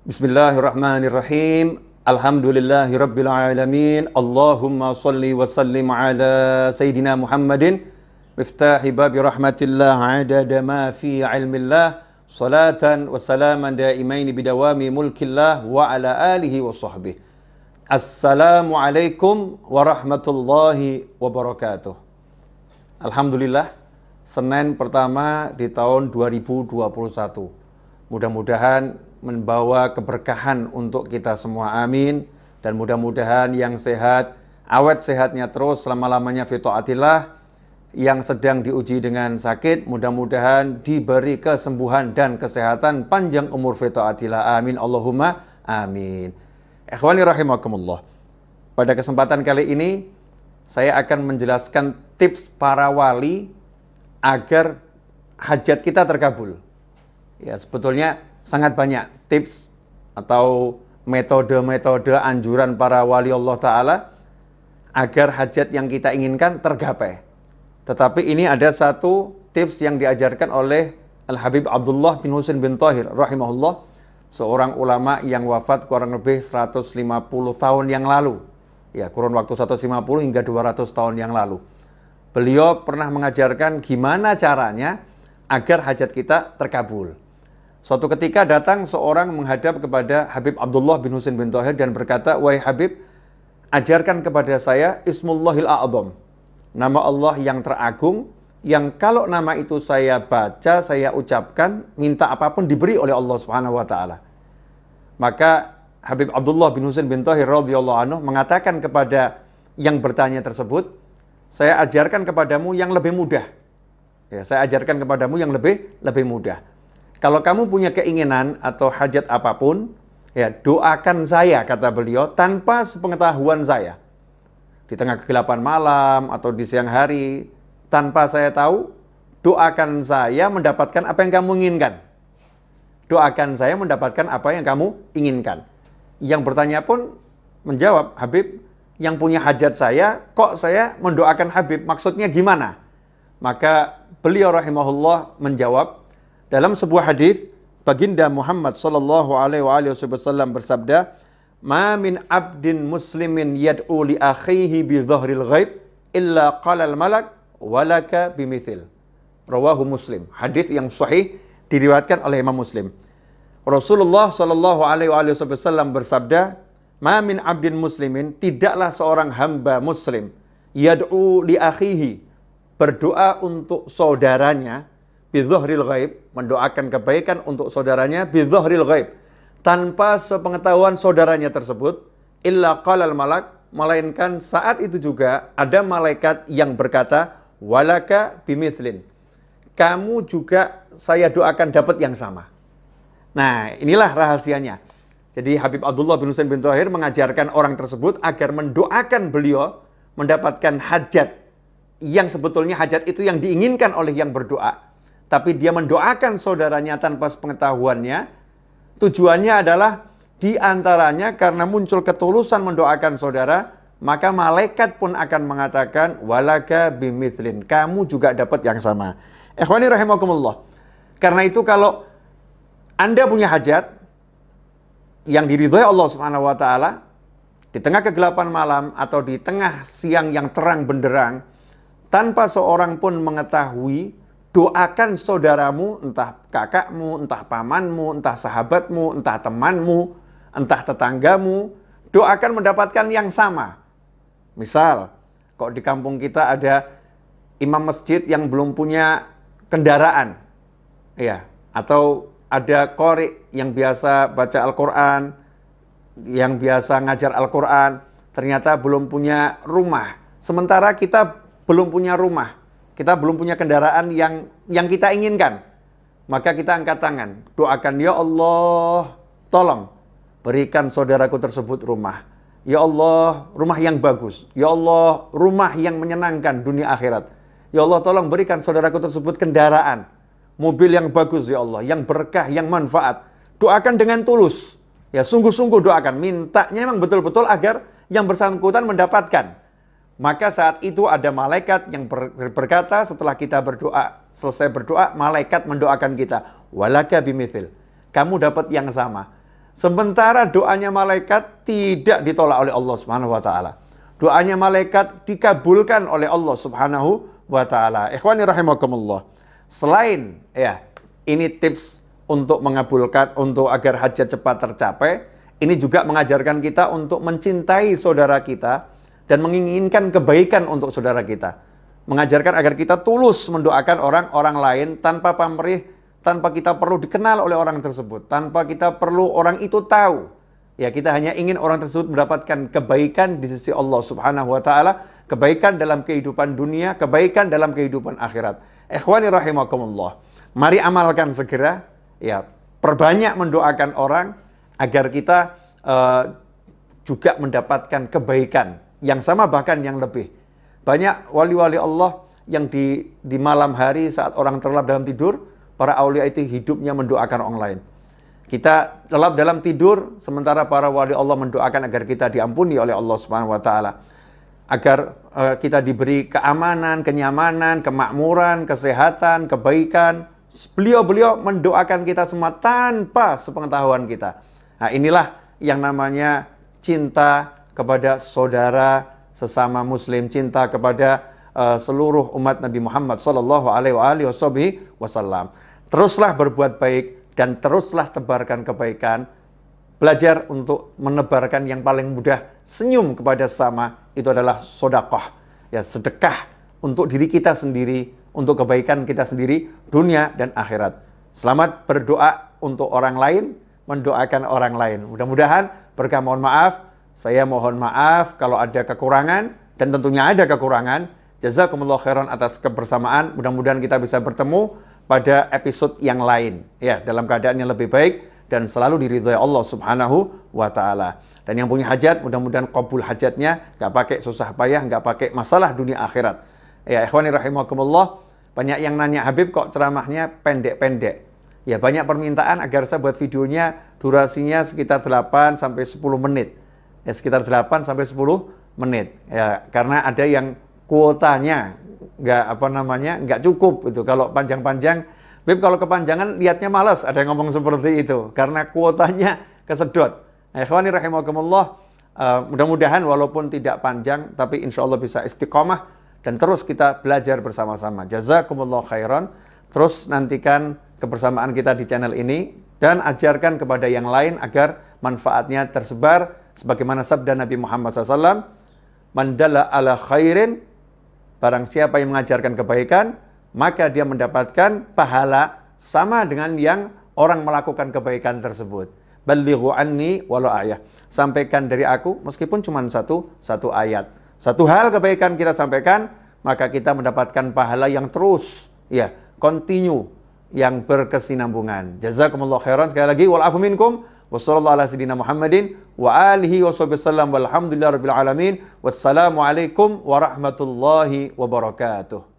Bismillahirrahmanirrahim. Alhamdulillahirabbil alamin. Allahumma shalli wa sallim ala sayidina Muhammadin miftahi babi rahmatillah adada ma fi ilmillah salatan wa salaman daimaini bidawami mulkillah wa ala alihi wa sahbihi. Assalamualaikum warahmatullahi wabarakatuh. Alhamdulillah, Senin pertama di tahun 2021. Mudah-mudahan membawa keberkahan untuk kita semua, amin. Dan mudah-mudahan yang sehat, awet sehatnya terus selama-lamanya fi taatillah. Yang sedang diuji dengan sakit, mudah-mudahan diberi kesembuhan dan kesehatan, panjang umur fi taatillah, amin. Allahumma amin. Ikhwani rahimakumullah. Pada kesempatan kali ini saya akan menjelaskan tips para wali agar hajat kita terkabul. Ya, sebetulnya sangat banyak tips atau metode-metode anjuran para wali Allah Ta'ala agar hajat yang kita inginkan tergapai. Tetapi ini ada satu tips yang diajarkan oleh Al-Habib Abdullah bin Husain bin Thahir rahimahullah, seorang ulama yang wafat kurang lebih 150 tahun yang lalu. Ya, kurun waktu 150 hingga 200 tahun yang lalu. Beliau pernah mengajarkan gimana caranya agar hajat kita terkabul. Suatu ketika datang seorang menghadap kepada Habib Abdullah bin Husain bin Thahir dan berkata, "Wahai Habib, ajarkan kepada saya Ismullahil A'zam, nama Allah yang teragung, yang kalau nama itu saya baca, saya ucapkan, minta apapun diberi oleh Allah Subhanahu wa taala." Maka Habib Abdullah bin Husain bin Thahir radhiyallahu anhu mengatakan kepada yang bertanya tersebut, "Saya ajarkan kepadamu yang lebih mudah." Ya, saya ajarkan kepadamu yang lebih mudah. Kalau kamu punya keinginan atau hajat apapun, ya doakan saya, kata beliau, tanpa sepengetahuan saya. Di tengah kegelapan malam atau di siang hari, tanpa saya tahu, doakan saya mendapatkan apa yang kamu inginkan. Doakan saya mendapatkan apa yang kamu inginkan. Yang bertanya pun menjawab, "Habib, yang punya hajat saya, kok saya mendoakan Habib? Maksudnya gimana?" Maka beliau rahimahullah menjawab, dalam sebuah hadis, baginda Muhammad sallallahu alaihi wasallam bersabda, "Ma min abdin muslimin yad'u li akhihi bi dhahril ghaib illa qala al malak walaka bimithil." Rawahu Muslim. Hadis yang sahih diriwayatkan oleh Imam Muslim. Rasulullah sallallahu alaihi wasallam bersabda, "Ma min abdin muslimin," tidaklah seorang hamba muslim, yad'u li akhihi, berdoa untuk saudaranya, bidzahril ghaib, mendoakan kebaikan untuk saudaranya, bidzahril ghaib, tanpa sepengetahuan saudaranya tersebut, illa qalal malak, melainkan saat itu juga ada malaikat yang berkata, walaka bimithlin, kamu juga saya doakan dapat yang sama. Nah, inilah rahasianya. Jadi Habib Abdullah bin Husain bin Thahir mengajarkan orang tersebut agar mendoakan beliau mendapatkan hajat yang sebetulnya hajat itu yang diinginkan oleh yang berdoa, tapi dia mendoakan saudaranya tanpa sepengetahuannya. Tujuannya adalah diantaranya karena muncul ketulusan mendoakan saudara, maka malaikat pun akan mengatakan, walaka bimithlin, kamu juga dapat yang sama. Ikhwani rahimakumullah. Karena itu kalau Anda punya hajat yang diridhoi Allah Subhanahu wa taala di tengah kegelapan malam atau di tengah siang yang terang benderang, tanpa seorang pun mengetahui, doakan saudaramu, entah kakakmu, entah pamanmu, entah sahabatmu, entah temanmu, entah tetanggamu, doakan mendapatkan yang sama. Misal, kok di kampung kita ada imam masjid yang belum punya kendaraan, ya, atau ada qori yang biasa baca Al-Quran, yang biasa ngajar Al-Quran, ternyata belum punya rumah. Sementara kita belum punya rumah, kita belum punya kendaraan yang kita inginkan. Maka kita angkat tangan, doakan, ya Allah, tolong berikan saudaraku tersebut rumah. Ya Allah, rumah yang bagus. Ya Allah, rumah yang menyenangkan dunia akhirat. Ya Allah, tolong berikan saudaraku tersebut kendaraan, mobil yang bagus ya Allah, yang berkah, yang manfaat. Doakan dengan tulus. Ya, sungguh-sungguh doakan. Mintanya memang betul-betul agar yang bersangkutan mendapatkan. Maka saat itu ada malaikat yang berkata setelah kita berdoa, selesai berdoa, malaikat mendoakan kita. Walaka bimithil. Kamu dapat yang sama. Sementara doanya malaikat tidak ditolak oleh Allah Subhanahu wa taala. Doanya malaikat dikabulkan oleh Allah Subhanahu wa taala. Ikhwani rahimakumullah. Selain ini tips untuk mengabulkan, untuk agar hajat cepat tercapai, ini juga mengajarkan kita untuk mencintai saudara kita dan menginginkan kebaikan untuk saudara kita. Mengajarkan agar kita tulus mendoakan orang-orang lain tanpa pamrih, tanpa kita perlu dikenal oleh orang tersebut, tanpa kita perlu orang itu tahu. Ya, kita hanya ingin orang tersebut mendapatkan kebaikan di sisi Allah Subhanahu wa taala, kebaikan dalam kehidupan dunia, kebaikan dalam kehidupan akhirat. Ikhwani rahimakumullah. Mari amalkan segera, ya, perbanyak mendoakan orang agar kita juga mendapatkan kebaikan yang sama bahkan yang lebih. Banyak wali-wali Allah yang di malam hari saat orang terlelap dalam tidur, para aulia itu hidupnya mendoakan orang lain. Kita lelap dalam tidur, sementara para wali Allah mendoakan agar kita diampuni oleh Allah Subhanahu wa taala. Agar kita diberi keamanan, kenyamanan, kemakmuran, kesehatan, kebaikan. Beliau-beliau mendoakan kita semua tanpa sepengetahuan kita. Nah, inilah yang namanya cinta kepada saudara sesama muslim, cinta kepada seluruh umat Nabi Muhammad sallallahu alaihi wasallam. Teruslah berbuat baik dan teruslah tebarkan kebaikan. Belajar untuk menebarkan yang paling mudah, senyum kepada sesama, itu adalah sedekah. Ya, sedekah untuk diri kita sendiri, untuk kebaikan kita sendiri, dunia dan akhirat. Selamat berdoa untuk orang lain, mendoakan orang lain. Mudah-mudahan berkah, mohon maaf. Saya mohon maaf kalau ada kekurangan, dan tentunya ada kekurangan. Jazakumullah khairan atas kebersamaan. Mudah-mudahan kita bisa bertemu pada episode yang lain, ya, dalam keadaan yang lebih baik dan selalu diridhoi Allah Subhanahu wa taala. Dan yang punya hajat, mudah-mudahan qabul hajatnya, nggak pakai susah payah, nggak pakai masalah dunia akhirat. Ya, ikhwani rahimakumullah, banyak yang nanya, Habib kok ceramahnya pendek-pendek? Ya, banyak permintaan agar saya buat videonya durasinya sekitar 8 sampai 10 menit. Ya, sekitar 8 sampai 10 menit. Ya, karena ada yang kuotanya nggak cukup itu. Kalau panjang-panjang, Bib, kalau kepanjangan lihatnya malas, ada yang ngomong seperti itu karena kuotanya kesedot. Ikhwani rahimakumullah, mudah-mudahan walaupun tidak panjang tapi insya Allah bisa istiqomah dan terus kita belajar bersama-sama. Jazakumullah khairan. Terus nantikan kebersamaan kita di channel ini dan ajarkan kepada yang lain agar manfaatnya tersebar sebagaimana sabda Nabi Muhammad SAW, man dalla ala khairin, barang siapa yang mengajarkan kebaikan, maka dia mendapatkan pahala sama dengan yang orang melakukan kebaikan tersebut. Ballighu anni walau ayah. Sampaikan dari aku meskipun cuma satu ayat. Satu hal kebaikan kita sampaikan, maka kita mendapatkan pahala yang terus, ya, continue, yang berkesinambungan. Jazakumullah khairan. Sekali lagi, wal afu minkum. Wassallallahu ala sayyidina Muhammadin wa alihi wa sahbihi wasallam walhamdulillahi rabbil alamin. Wassalamualaikum warahmatullahi wabarakatuh.